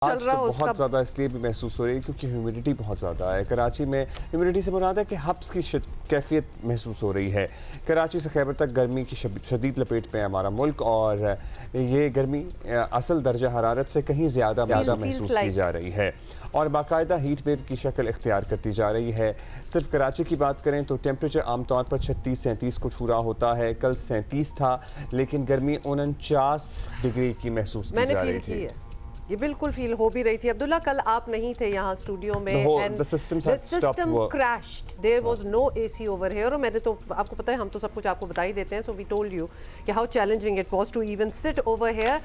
चल आज रहा तो हो बहुत उसका। ज़्यादा इसलिए भी महसूस हो रही है क्योंकि ह्यूमिडिटी बहुत ज़्यादा है। कराची में ह्यूमिडिटी से मुराद है कि हब्स की कैफियत महसूस हो रही है। कराची से खैबर तक गर्मी की शदीद लपेट में है हमारा मुल्क, और ये गर्मी असल दर्जा हरारत से कहीं ज़्यादा महसूस की जा रही है और बाकायदा हीट वेव की शक्ल इख्तियार करती जा रही है। सिर्फ कराची की बात करें तो टेम्परेचर आमतौर पर 36-37 को छू रहा होता है। कल 37 था, लेकिन गर्मी 49 डिग्री की महसूस की जा रही थी। ये बिल्कुल फील हो भी रही थी। अब्दुल्ला, कल आप नहीं थे यहाँ स्टूडियो में and the system crashed, there was no AC over here. और मैंने तो आपको पता है, हम तो सब कुछ आपको बता ही देते हैं, सो वी टोल्ड यू कि how challenging it was to even sit over here.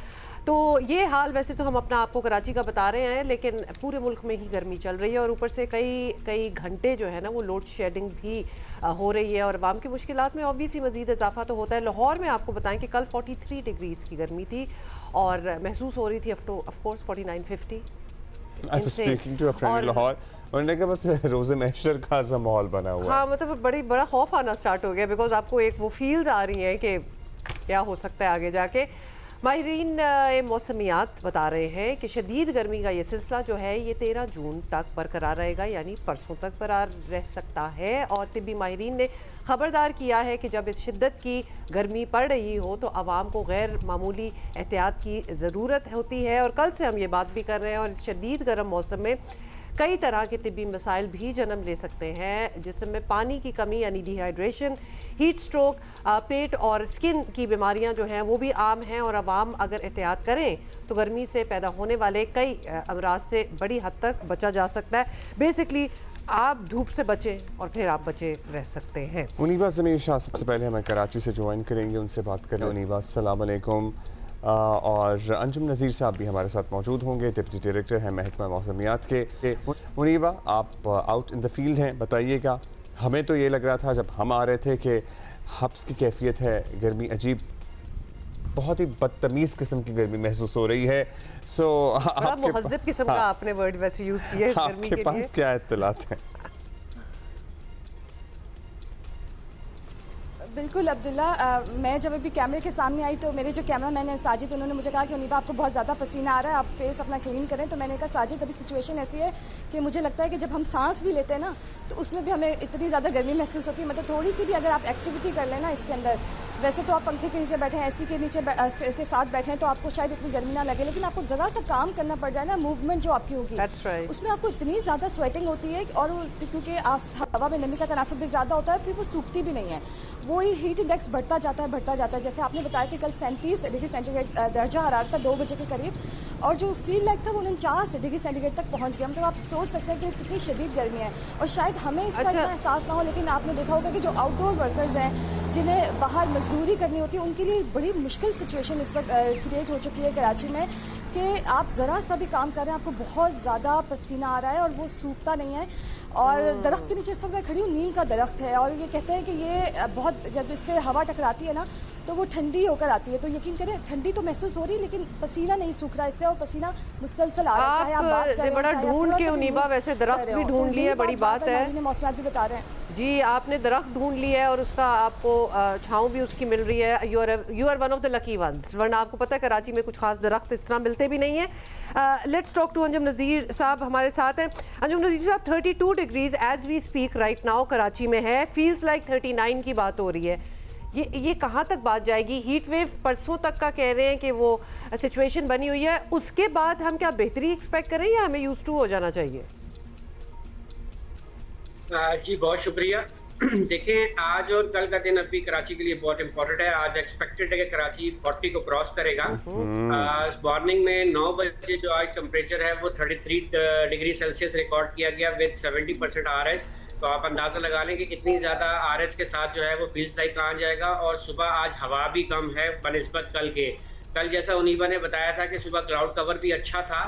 तो ये हाल वैसे तो हम अपना आपको कराची का बता रहे हैं, लेकिन पूरे मुल्क में ही गर्मी चल रही है और ऊपर से कई घंटे जो है ना वो लोड शेडिंग भी हो रही है और आवाम की मुश्किलात में ऑब्वियसली मजीद इजाफा तो होता है। लाहौर में आपको बताएं कि कल 43 डिग्रीज की गर्मी थी और महसूस हो रही थी of course 49-50। I was speaking to a friend in Lahore, उन्होंने कहा बस रोज़े महशर का सा माहौल बना हुआ है। हाँ, मतलब बड़ा खौफ आना स्टार्ट हो गया बिकॉज आपको एक वो फील्स आ रही हैं कि क्या हो सकता है आगे जाके। माहिरीन मौसमियात बता रहे हैं कि शदीद गर्मी का ये सिलसिला जो है ये 13 जून तक बरकरार रहेगा, यानी परसों तक बरकरार रह सकता है। और तिब्बी माहिरीन ने ख़बरदार किया है कि जब इस शिद्दत की गर्मी पड़ रही हो तो आवाम को गैर मामूली एहतियात की ज़रूरत होती है। और कल से हम ये बात भी कर रहे हैं और इस शदीद गर्म मौसम में कई तरह के तिब्बी मसाइल भी जन्म ले सकते हैं, जिसमें पानी की कमी यानी डिहाइड्रेशन, हीट स्ट्रोक, पेट और स्किन की बीमारियां जो हैं वो भी आम हैं। और आवाम अगर एहतियात करें तो गर्मी से पैदा होने वाले कई अमराज से बड़ी हद तक बचा जा सकता है। बेसिकली आप धूप से बचें और फिर आप बचे रह सकते हैं। उनीबा ज़मीर शाह सबसे पहले हमें कराची से ज्वाइन करेंगे, उनसे बात करें। उनीबा, अस्सलाम वालेकुम। और अंजुम नज़ीर साहब भी हमारे साथ मौजूद होंगे, डिप्टी डायरेक्टर हैं महकमा मौसमियात के। उनीबा, आप आउट इन द फील्ड हैं, बताइएगा। हमें तो ये लग रहा था जब हम आ रहे थे कि हब्स की कैफियत है, गर्मी अजीब, बहुत ही बदतमीज़ किस्म की गर्मी महसूस हो रही है। सो बड़ा मुहज़्ज़ब किस्म का आपने वर्ड वैसे यूज़ किया है इस गर्मी के लिए। आपके पास क्या इत्तलात हैं? बिल्कुल अब्दुल्ला, मैं जब अभी कैमरे के सामने आई तो मेरे जो कैमरा मैन है साजिद, उन्होंने मुझे कहा कि उनीबा आपको बहुत ज़्यादा पसीना आ रहा है, आप फेस अपना क्लीन करें। तो मैंने कहा साजिद अभी सिचुएशन ऐसी है कि मुझे लगता है कि जब हम सांस भी लेते हैं ना तो उसमें भी हमें इतनी ज़्यादा गर्मी महसूस होती है। मतलब थोड़ी सी भी अगर आप एक्टिविटी कर लें ना इसके अंदर, वैसे तो आप पंखे के नीचे बैठे हैं, एसी के नीचे के साथ बैठे हैं तो आपको शायद इतनी गर्मी ना लगे, लेकिन आपको ज़रा सा काम करना पड़ जाए ना, मूवमेंट जो आपकी होगी उसमें आपको इतनी ज़्यादा स्वेटिंग होती है और क्योंकि हवा में नमी का तनासुब भी ज़्यादा होता है, फिर वो सूखती भी नहीं है, वही हीट इंडेक्स बढ़ता जाता है। जैसे आपने बताया कि कल 37 डिग्री सेंटीग्रेड दर्जा हरारत था 2 बजे के करीब, और जो फील लाइक था वो 49 डिग्री सेंटीग्रेड तक पहुंच गया। मतलब आप सोच सकते हैं कि कितनी शदीद गर्मी है और शायद हमें इसका इतना एहसास ना हो, लेकिन आपने देखा होगा कि जो आउटडोर वर्कर्स हैं जिन्हें बाहर मजदूरी करनी होती है उनके लिए बड़ी मुश्किल सिचुएशन इस वक्त क्रिएट हो चुकी है कराची में कि आप ज़रा सा भी काम कर रहे हैं आपको बहुत ज़्यादा पसीना आ रहा है और वो सूखता नहीं है। और दरख्त के नीचे इस वक्त मैं खड़ी हूँ, नीम का दरख्त है और ये कहते हैं कि ये बहुत जब इससे हवा टकराती है ना तो वो ठंडी होकर आती है, तो यकीन करें ठंडी तो महसूस हो रही है लेकिन पसीना नहीं सूख रहा इससे, और पसीना मुसलसल आ रहा है। चाहे आप बात करें, बड़ा ढूंढ के उनीबा वैसे दरख्त भी ढूंढ लिया है, बड़ी बात है। मौसमियात भी बता रहे हैं जी, आपने दरख्त ढूंढ लिया है और उसका आपको छाँव भी उसकी मिल रही है। You are one of the lucky ones, वरना आपको पता है कराची में कुछ खास दरख्त इस तरह मिलते भी नहीं है। Let's talk to Anjum Nazir sahab हमारे साथ हैं। Anjum Nazir sahab, 32 degrees as we speak right now Karachi में है, फील्स लाइक 39 की बात हो रही है। ये कहाँ तक बात जाएगी? हीट वेव परसों तक का कह रहे हैं कि वो सिचुएशन बनी हुई है, उसके बाद हम क्या बेहतरी एक्सपेक्ट करें या हमें यूज्ड टू हो जाना चाहिए? जी बहुत शुक्रिया। देखें, आज और कल का दिन अभी कराची के लिए बहुत इंपॉर्टेंट है। आज एक्सपेक्टेड है कि कराची 40 को क्रॉस करेगा। मॉर्निंग में 9 बजे जो आज टेम्परेचर है वो 33 डिग्री सेल्सियस रिकॉर्ड किया गया विद 70% आरएच। तो आप अंदाज़ा लगा लें कि कितनी ज़्यादा आरएच के साथ जो है वो फील्स लाइक कहाँ जाएगा। और सुबह आज हवा भी कम है बनिस्बत कल के। कल जैसा उनीबा ने बताया था कि सुबह क्लाउड कवर भी अच्छा था,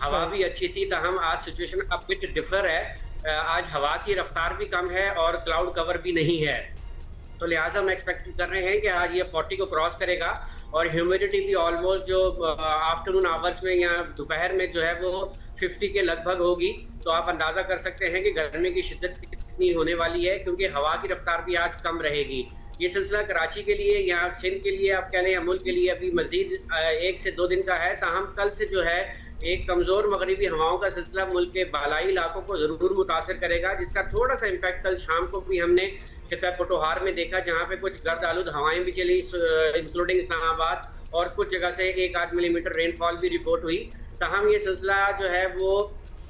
हवा भी अच्छी थी, ताहम आज सिचुएशन अब बिट डिफर है। आज हवा की रफ्तार भी कम है और क्लाउड कवर भी नहीं है, तो लिहाजा हम एक्सपेक्ट कर रहे हैं कि आज ये 40 को क्रॉस करेगा। और ह्यूमिडिटी भी ऑलमोस्ट जो आफ्टरनून आवर्स में या दोपहर में जो है वो 50 के लगभग होगी। तो आप अंदाज़ा कर सकते हैं कि गर्मी की शिद्दत कितनी होने वाली है, क्योंकि हवा की रफ्तार भी आज कम रहेगी। ये सिलसिला कराची के लिए या सिंध के लिए आप कह लें या मुल्क के लिए अभी मजीद 1 से 2 दिन का है। ताहम कल से जो है एक कमज़ोर मगरिबी हवाओं का सिलसिला मुल्क के बालाई इलाकों को ज़रूर मुतासर करेगा, जिसका थोड़ा सा इम्पैक्ट कल शाम को भी हमने खिता पोटोहार में देखा, जहाँ पे कुछ गर्द आलूद हवाएं भी चली, इंक्लूडिंग इस्लामाबाद, और कुछ जगह से 1-8 मिलीमीटर रेनफॉल भी रिपोर्ट हुई। ताहम ये सिलसिला जो है वो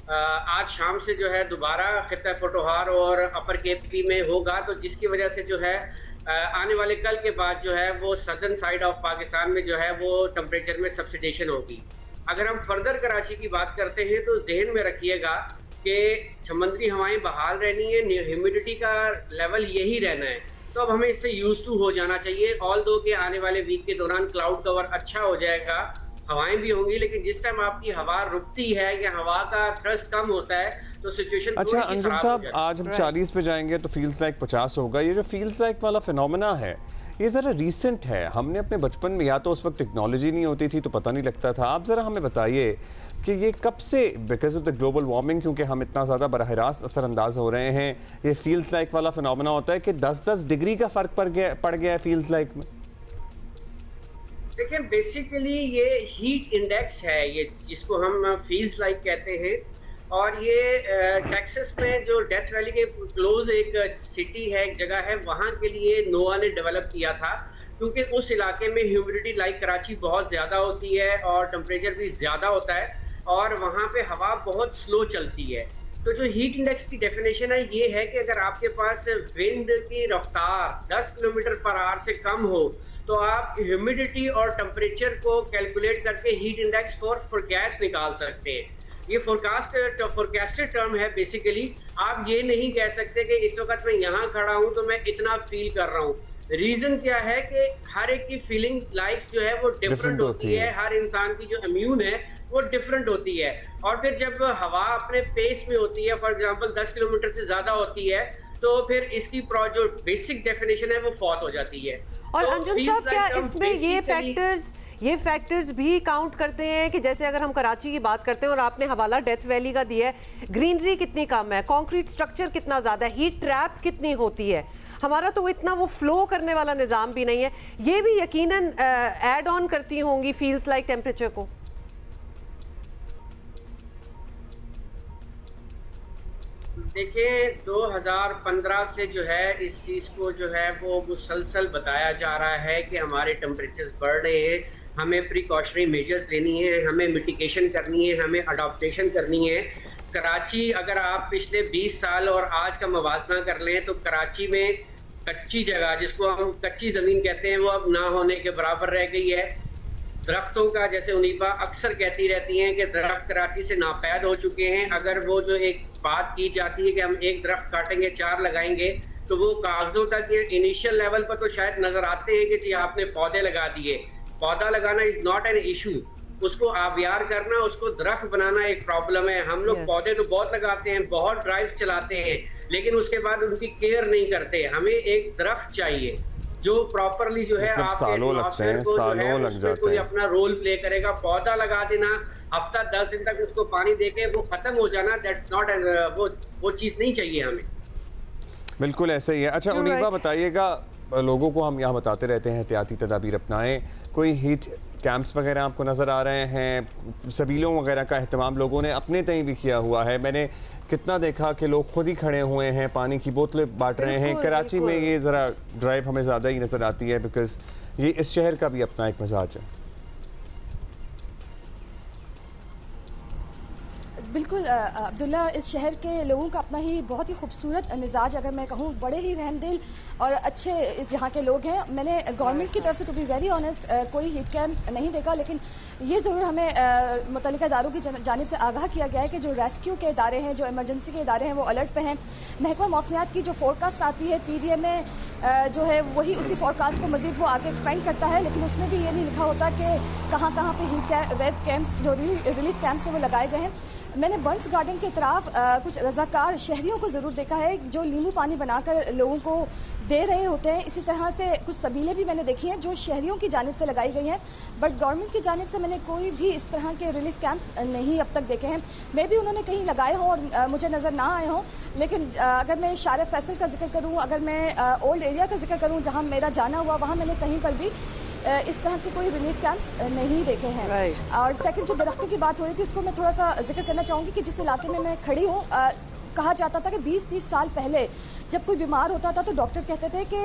आज शाम से जो है दोबारा खिता पोटोहार और अपर केपी में होगा, तो जिसकी वजह से जो है आने वाले कल के बाद जो है वो सदर्न साइड ऑफ पाकिस्तान में जो है वो टेम्परेचर में सब्सिडेशन होगी। अगर हम फर्दर कराची की बात करते हैं तो जहन में रखिएगा कि समुद्री हवाएं बहाल रहनी है, ह्यूमिडिटी का लेवल यही रहना है, तो अब हमें इससे यूज टू हो जाना चाहिए। ऑल दो के आने वाले वीक के दौरान क्लाउड कवर अच्छा हो जाएगा, हवाएं भी होंगी, लेकिन जिस टाइम आपकी हवा रुकती है या हवा का थ्रस्ट कम होता है तो सिचुएशन अच्छा अंजुम साहब, आज हम 40 पे जाएंगे तो फील्स लाइक 50 होगा। ये जो फील्स लाइक वाला फिनोमेना है ये ज़रा रीसेंट है। हमने अपने बचपन में या तो उस वक्त टेक्नोलॉजी नहीं होती थी तो पता नहीं लगता था। आप ज़रा हमें बताइए कि ये कब से, because of the global warming, क्योंकि हम इतना ज़्यादा बराह रास्त असरअंदाज हो रहे हैं, ये फील्स लाइक वाला फिनोमेना होता है कि 10-10 डिग्री का फ़र्क पड़ गया है फील्स लाइक में। देखिए बेसिकली ये हीट इंडेक्स है, ये जिसको हम फील्स लाइक कहते हैं, और ये टेक्सास में जो डेथ वैली के क्लोज एक सिटी है, एक जगह है, वहाँ के लिए नोआ ने डेवलप किया था, क्योंकि उस इलाके में ह्यूमिडिटी लाइक कराची बहुत ज़्यादा होती है और टेम्परेचर भी ज़्यादा होता है और वहाँ पे हवा बहुत स्लो चलती है। तो जो हीट इंडेक्स की डेफिनेशन है ये है कि अगर आपके पास विंड की रफ्तार 10 किलोमीटर पर आवर से कम हो तो आप ह्यूमिडिटी और टेम्परेचर को कैलकुलेट करके हीट इंडेक्स फॉर गैस निकाल सकते हैं। ये फोरकास्टेड टर्म है बेसिकली। आप ये नहीं कह सकते कि इस वक्त मैं यहाँ खड़ा हूँ तो मैं इतना फील कर रहा हूँ। रीजन क्या है कि हर एक की फीलिंग लाइक्स जो है वो डिफरेंट होती है, हर इंसान की जो इम्यून है वो डिफरेंट होती है, और फिर जब हवा अपने पेस में होती है, फॉर एग्जांपल 10 किलोमीटर से ज्यादा होती है, तो फिर इसकी जो बेसिक डेफिनेशन है वो फॉत हो जाती है। और तो अंजुम साहब, क्या इसमें ये फैक्टर्स भी काउंट करते हैं कि जैसे अगर हम कराची की बात करते हैं और आपने हवाला डेथ वैली का दिया है, ग्रीनरी कितनी कम है, कंक्रीट स्ट्रक्चर कितना ज़्यादा है, हीट ट्रैप कितनी होती है, हमारा तो इतना वो फ्लो करने वाला निज़ाम भी नहीं है, ये भी यकीनन ऐड ऑन करती होंगी फील्स लाइक टेम्परेचर को। देखिए 2015 से जो है इस चीज़ को जो है वो मुसलसल बताया जा रहा है कि हमारे टेम्परेचर्स बढ़ रहे हैं, हमें प्रिकॉशनरी मेजर्स लेनी है, हमें मिटिगेशन करनी है, हमें अडॉप्टेशन करनी है। कराची, अगर आप पिछले 20 साल और आज का मवाजना कर लें तो कराची में कच्ची जगह, जिसको हम कच्ची ज़मीन कहते हैं, वो अब ना होने के बराबर रह गई है। दरख्तों का, जैसे उनीबा अक्सर कहती रहती हैं कि दरख्त कराची से नापैद हो चुके हैं। अगर वो जो एक बात की जाती है कि हम एक दरख्त काटेंगे 4 लगाएंगे, तो वो कागजों तक या इनिशियल लेवल पर तो शायद नज़र आते हैं कि जी आपने पौधे लगा दिए। पौधा लगाना इज़ नॉट एन इशू, उसको आबियार करना, उसको दरख्त बनाना एक प्रॉब्लम है। हम लोग पौधे तो बहुत लगाते हैं, बहुत ड्राइव्स चलाते हैं, लेकिन उसके बाद उनकी केयर नहीं करते। हमें एक दरख्त चाहिए जो प्रॉपरली जो है आपके एटमॉस्फेयर को जो है उसमें कोई अपना रोल प्ले करेगा। पौधा लगा देना, हफ्ता 10 दिन तक उसको पानी देके वो खत्म हो जाना, दैट्स नॉट, वो चीज़ नहीं चाहिए हमें। बिल्कुल ऐसा ही है। अच्छा उनीबा बताइएगा, लोगों को हम यहाँ बताते रहते हैं एहतियाती तदाबीर अपनाएं, कोई हीट कैंप्स वगैरह आपको नज़र आ रहे हैं? सबीलों वगैरह का अहतमाम लोगों ने अपने तय भी किया हुआ है। मैंने कितना देखा कि लोग खुद ही खड़े हुए हैं, पानी की बोतलें बांट रहे हैं। कराची में ये ज़रा ड्राइव हमें ज़्यादा ही नज़र आती है, बिकॉज ये इस शहर का भी अपना एक मिजाज है। बिल्कुल अब्दुल्ला, इस शहर के लोगों का अपना ही बहुत ही खूबसूरत मिजाज, अगर मैं कहूँ बड़े ही रहमदिल और अच्छे इस यहाँ के लोग हैं। मैंने गवर्नमेंट की तरफ से, टू बी वेरी ऑनेस्ट, कोई हीट कैंप नहीं देखा, लेकिन ये ज़रूर हमें मुतल्लिका इदारों की जानिब से आगाह किया गया है कि जो रेस्क्यू के इदारे हैं, जो इमरजेंसी के इदारे हैं, वो अलर्ट पे हैं। महकमा मौसमियात की जो फोरकास्ट आती है PDM में जो है वही उसी फोरकास्ट को मज़ीद वो आगे एक्सपेंड करता है, लेकिन उसमें भी ये नहीं लिखा होता कि कहाँ कहाँ पे हीट वेव कैंप्स, जो रिलीफ कैंप्स हैं, वो लगाए गए हैं। मैंने बंस गार्डन के तरफ कुछ रज़ाकार शहरियों को ज़रूर देखा है जो नींबू पानी बनाकर लोगों को दे रहे होते हैं। इसी तरह से कुछ सबीलें भी मैंने देखी हैं जो शहरियों की जानिब से लगाई गई हैं, बट गवर्नमेंट की जानिब से मैंने कोई भी इस तरह के रिलीफ कैंप्स नहीं अब तक देखे हैं। मे भी उन्होंने कहीं लगाए हों और मुझे नज़र ना आए हों, लेकिन अगर मैं शार फैसल का जिक्र करूँ, अगर मैं ओल्ड एरिया का जिक्र करूँ जहाँ मेरा जाना हुआ, वहाँ मैंने कहीं पर भी इस तरह के कोई रिलीफ कैंप्स नहीं देखे हैं। Right. और सेकंड, जो दरख्तों की बात हो रही थी उसको मैं थोड़ा सा जिक्र करना चाहूँगी कि जिस इलाके में मैं खड़ी हूँ, कहा जाता था कि 20-30 साल पहले जब कोई बीमार होता था तो डॉक्टर कहते थे कि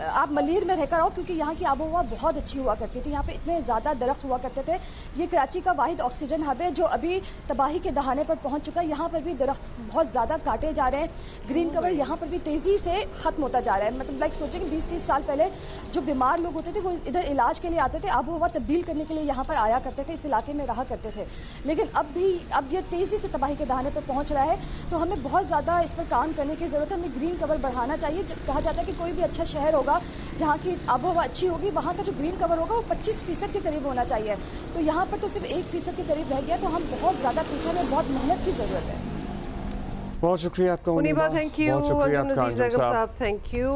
आप मलीर में रहकर आओ, क्योंकि यहाँ की आबोहवा बहुत अच्छी हुआ करती थी, यहाँ पे इतने ज़्यादा दरख्त हुआ करते थे। ये कराची का वाहिद ऑक्सीजन हब है जो अभी तबाही के दहाने पर पहुँच चुका है। यहाँ पर भी दरख्त बहुत ज़्यादा काटे जा रहे हैं, ग्रीन कवर यहाँ पर भी तेज़ी से ख़त्म होता जा रहा है। मतलब लाइक सोचें कि 20-30 साल पहले जो बीमार लोग होते थे वो इधर इलाज के लिए आते थे, आबोहवा तब्दील करने के लिए यहाँ पर आया करते थे, इस इलाके में रहा करते थे। लेकिन अब ये तेज़ी से तबाही के दहाने पर पहुँच रहा है, तो हमें बहुत ज़्यादा इस पर काम करने की ज़रूरत है। हमें ग्रीन कवर बढ़ाना चाहिए। कहा जाता है कि कोई भी अच्छा शहर होगा जहाँ की आबोहवा अच्छी होगी, वहाँ का जो ग्रीन कवर होगा वो 25% के करीब होना चाहिए। तो यहाँ पर तो सिर्फ 1% के करीब रह गया, तो हम बहुत ज़्यादा पीछे में, बहुत मेहनत की ज़रूरत है। बहुत शुक्रिया आपका मुनीबा, मुनीबा। Thank you. बहुत शुक्रिया अंजुम आपका नज़ीर अंजुम ज़ैगब साहब। साहब, थैंक यू।